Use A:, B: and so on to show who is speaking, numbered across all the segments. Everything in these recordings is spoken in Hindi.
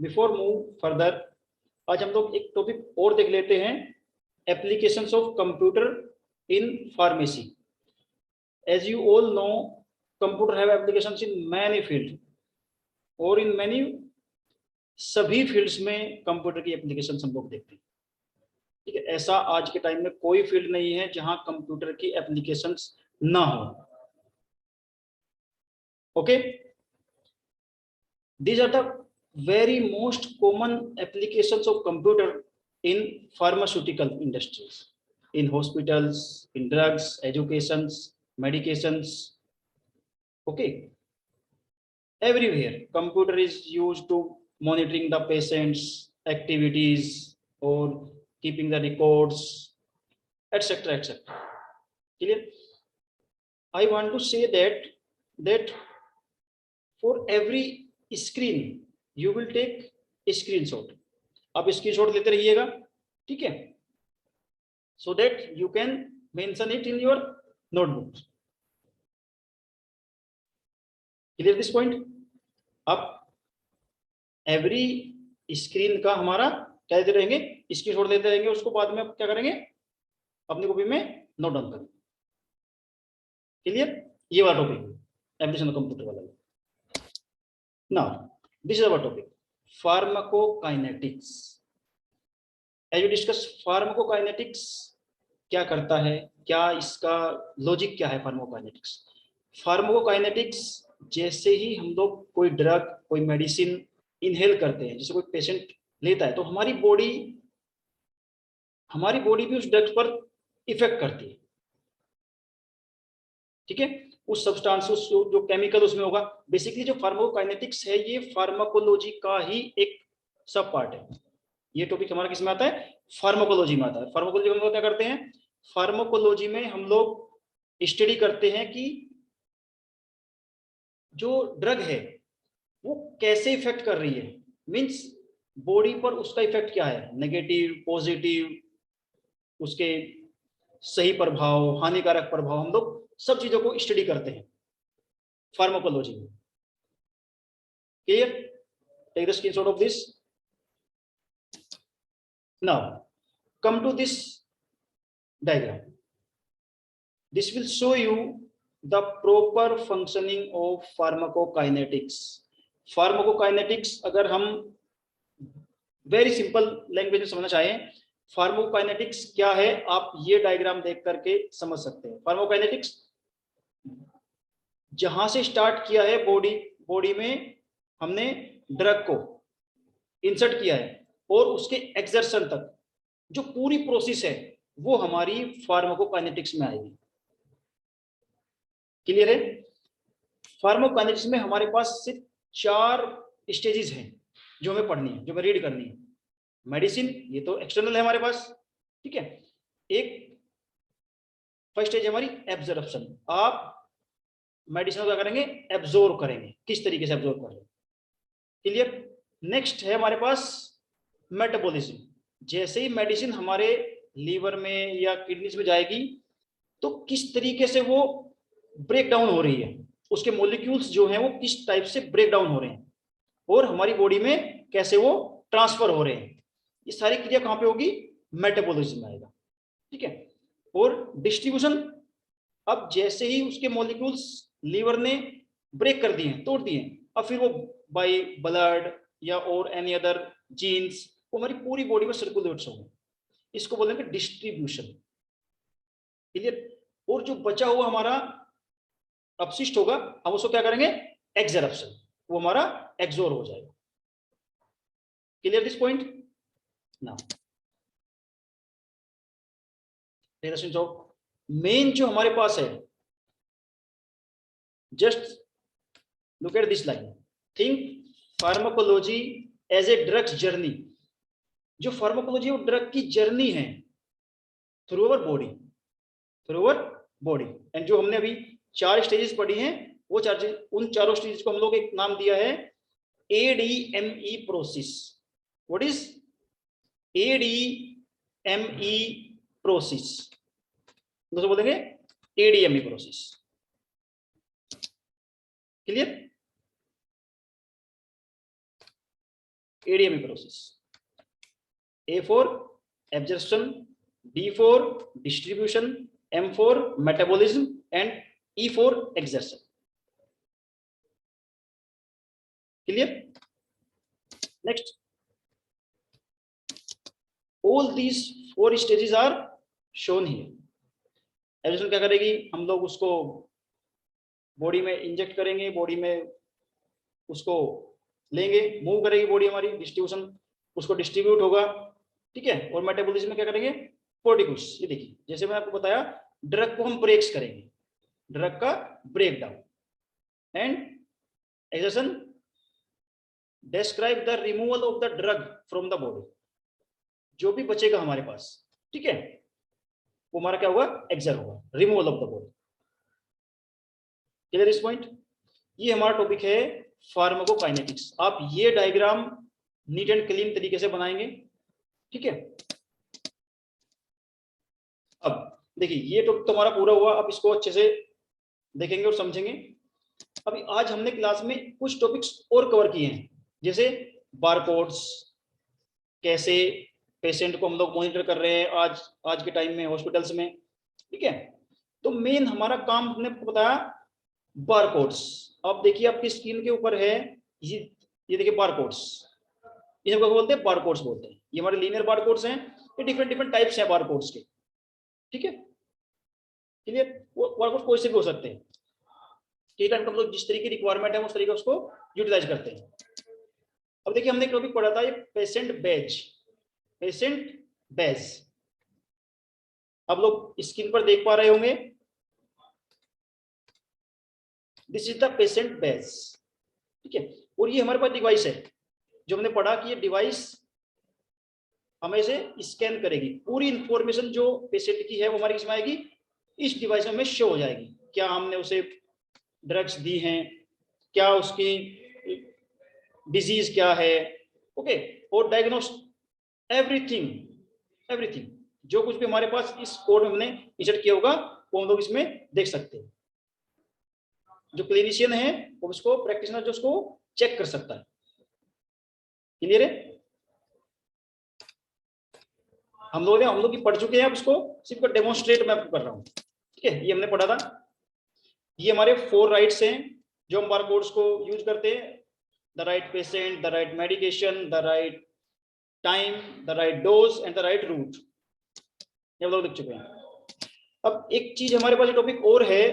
A: बिफोर मूव फर्दर, आज हम लोग एक टॉपिक और देख लेते हैं, applications of computer in pharmacy. As you all know, computer have applications in many field, और इन मैनी, सभी फील्ड्स में कंप्यूटर की एप्लीकेशंस हम लोग देखते हैं। ठीक है, ऐसा आज के टाइम में कोई फील्ड नहीं है जहां कंप्यूटर की एप्लीकेशंस ना हो। Okay, these are the very most common applications of computer in pharmaceutical industries, in hospitals, in drugs, educations, medications. Okay, everywhere computer is used to monitoring the patient's activities or keeping the records, etc, etc. Clear? I want to say that for every screen you will take a screenshot. आप स्क्रीनशॉट लेते रहिएगा, ठीक है, so that you can mention it in your notebook. Clear this point? अब एवरी स्क्रीन का हमारा क्या देते रहेंगे, स्क्रीनशॉट लेते रहेंगे, उसको बाद में क्या करेंगे, अपनी कॉपी में नोट डाउन करेंगे। क्लियर? ये वाला टॉपिक एप्लीकेशन कंप्यूटर वाला। Now this is our topic pharmacokinetics. As you discuss pharmacokinetics क्या करता है, क्या इसका लॉजिक क्या है फार्माकोकाइनेटिक्स। फार्माकोकाइनेटिक्स, जैसे ही हम लोग कोई ड्रग, कोई मेडिसिन इनहेल करते हैं, जैसे कोई पेशेंट लेता है, तो हमारी बॉडी भी उस ड्रग पर इफेक्ट करती है। ठीक है, उस सब्सटेंस, जो केमिकल उसमें होगा। बेसिकली जो फार्माकोकाइनेटिक्स है, ये फार्माकोलॉजी का ही एक सब पार्ट है। ये टॉपिक हमारा किस में आता है, फार्माकोलॉजी में आता है। फार्माकोलॉजी में हम लोग क्या करते हैं, फार्माकोलॉजी में हम लोग स्टडी करते हैं कि जो ड्रग है वो कैसे इफेक्ट कर रही है, मींस बॉडी पर उसका इफेक्ट क्या है, नेगेटिव, पॉजिटिव, उसके सही प्रभाव, हानिकारक प्रभाव, हम लोग सब चीजों को स्टडी करते हैं फार्माकोलॉजी में। Clear? Take the screenshot of this. Now come to this diagram. This will show you the proper functioning of pharmacokinetics. Pharmacokinetics अगर हम वेरी सिंपल लैंग्वेज में समझना चाहें, फार्माकोकाइनेटिक्स क्या है, आप ये डायग्राम देख करके समझ सकते हैं। फार्माकोकाइनेटिक्स जहां से स्टार्ट किया है, बॉडी में हमने ड्रग को इंसर्ट किया है, और उसके एक्सर्शन तक जो पूरी प्रोसेस है, वो हमारी फार्माकोकाइनेटिक्स में आएगी। क्लियर है? फार्माकोकाइनेटिक्स में हमारे पास सिर्फ 4 स्टेजेस हैं जो हमें पढ़नी है, जो हमें रीड करनी है। मेडिसिन, ये तो एक्सटर्नल है हमारे पास, ठीक है। एक फर्स्ट स्टेज हमारी एब्जॉर्प्शन, आप मेडिसिन क्या करेंगे, एब्जॉर्ब करेंगे, किस तरीके से एब्जॉर्ब करेंगे। क्लियर? नेक्स्ट है हमारे पास मेटाबॉलिज्म, जैसे ही मेडिसिन हमारे लीवर में या किडनीज में जाएगी, तो किस तरीके से वो ब्रेक डाउन हो रही है, उसके मॉलिक्यूल्स जो हैं वो किस टाइप से ब्रेक डाउन हो रहे हैं, और हमारी बॉडी में कैसे वो ट्रांसफर हो रहे हैं। ये सारी क्रिया कहां पे होगी, मेटाबॉलिज्म में आएगा, ठीक है। और डिस्ट्रीब्यूशन, अब जैसे ही उसके मॉलिक्यूल्स लीवर ने ब्रेक कर दिए, तोड़ दिए, अब फिर वो बाय ब्लड या और एनी अदर जीन्स वो हमारी पूरी बॉडी में सर्कुलेट्स होंगे, इसको बोलेंगे डिस्ट्रीब्यूशन। क्लियर? और जो बचा हुआ हमारा अपशिष्ट होगा, हम उसको क्या करेंगे, एक्सर्प्शन, वो हमारा एक्सोर हो जाएगा। Clear this point? Now main जो हमारे पास है, just look at this line, think pharmacology as a drug's journey. जो फार्माकोलॉजी वो ड्रग की जर्नी है थ्रू अवर बॉडी। एंड जो हमने अभी 4 स्टेजेस पढ़ी हैं, वो उन चारों स्टेजेस को हम लोग एक नाम दिया है ADME process. What is ADME process? दोस्तों बोलेंगे ADME process. Clear? ADME process. A for absorption, D for distribution, M for metabolism, and E for exertion. Clear? Next, all these 4 stages are shown here. Absorption क्या करेगी, हम लोग उसको बॉडी में इंजेक्ट करेंगे, बॉडी में उसको लेंगे, मूव करेगी बॉडी हमारी, डिस्ट्रीब्यूशन उसको डिस्ट्रीब्यूट होगा, ठीक है। और मेटाबॉलिज्म में क्या करेंगे, प्रोड्यूस। ये देखिए जैसे मैंने आपको बताया, ड्रग को हम ब्रेक्स करेंगे, ड्रग का break down. And excretion describe the removal of the drug from the body, जो भी बचेगा हमारे पास, ठीक है, वो हमारा क्या होगा, एक्सर होगा, removal of the body. Clear इस पॉइंट? ये हमारा टॉपिक है फार्माकोकाइनेटिक्स। आप ये डायग्राम नीट एंड क्लीन तरीके से बनाएंगे, ठीक है। अब देखिए ये टॉपिक तो हमारा पूरा हुआ, अब इसको अच्छे से देखेंगे और समझेंगे। अभी आज हमने क्लास में कुछ टॉपिक्स और कवर किए हैं, जैसे बारकोड्स, कैसे पेशेंट को हम लोग मॉनिटर कर रहे हैं आज के टाइम में हॉस्पिटल्स में, ठीक है। तो मेन हमारा काम हमने बताया बारकोड्स। अब देखिए आपकी स्क्रीन के ऊपर है ये देखिए बारकोड्स, इनको क्या बोलते हैं, बारकोड्स बोलते हैं। ये हमारे लीनियर बारकोड्स हैं, ये डिफरेंट टाइप्स हैं बारकोड्स के, ठीक है। क्लियर? वो बारकोड्स कोई से भी हो सकते हैं, ठीक है। हम लोग जिस तरीके की रिक्वायरमेंट है उस तरीके उसको यूटिलाइज करते हैं। अब देखिए हमने एक टॉपिक पढ़ा था, ये पेशेंट बैज, पेशेंट बैज। आप लोग स्क्रीन पर देख पा रहे होंगे, this is the patient badge, ठीक है। और ये हमारे पास डिवाइस है, जो हमने पढ़ा कि ये डिवाइस हमें से स्कैन करेगी, पूरी इंफॉर्मेशन जो पेशेंट की है वो हमारी किसमें आएगी, इस डिवाइस में हमें शो हो जाएगी। क्या हमने उसे ड्रग्स दी हैं, क्या उसकी डिजीज क्या है, ओके, और डायग्नोस एवरीथिंग जो कुछ भी हमारे पास इस कोड में हमने इंसर्ट किया होगा वो हम लोग इसमें देख सकते हैं। जो क्लिनिशियन है वो उसको, प्रैक्टिशनर जो उसको चेक कर सकता है। क्लियर है? हम लोग पढ़ चुके हैं, अब इसको सिर्फ डेमोन्स्ट्रेट मैं आपको कर रहा हूँ, ठीक है। ये हमने पढ़ा था, ये हमारे 4 राइट्स हैं जो हम बारकोड्स को यूज करते हैं, the right patient, the right medication, the right time, the right dose and the right route, ये हम लोग देख चुके हैं। अब एक चीज हमारे पास टॉपिक और है,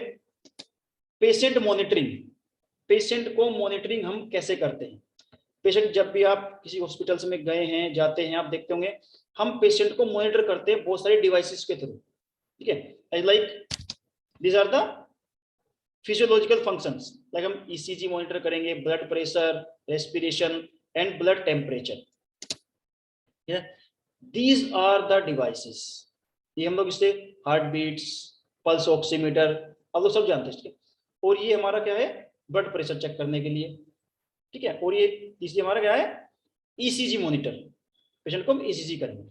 A: पेशेंट मॉनिटरिंग। पेशेंट को मॉनिटरिंग हम कैसे करते हैं। पेशेंट जब भी आप किसी हॉस्पिटल्स में गए हैं, जाते हैं, आप देखते होंगे हम पेशेंट को मॉनिटर करते हैं बहुत सारे डिवाइसेस के थ्रू, ठीक है। Like these are the physiological functions, like हम ईसीजी मॉनिटर करेंगे, blood pressure, respiration and blood temperature, these are the devices. ये हम लोग इससे हार्ट बीट्स, पल्स ऑक्सीमीटर, आप लोग सब जानते हैं, ठीक है। और ये हमारा क्या है, ब्लड प्रेशर चेक करने के लिए, ठीक है। और ये तीसरी हमारा क्या है, ईसीजी मॉनिटर, पेशेंट को हम ईसीजी करेंगे।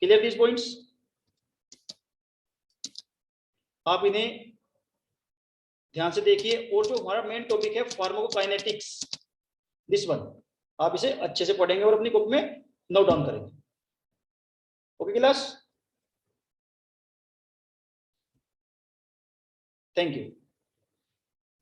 A: Clear these points? आप इन्हें ध्यान से देखिए। और जो हमारा मेन टॉपिक है फार्माकोकाइनेटिक्स, दिस वन आप इसे अच्छे से पढ़ेंगे और अपनी बुक में नोट डाउन करेंगे। Okay class, thank you.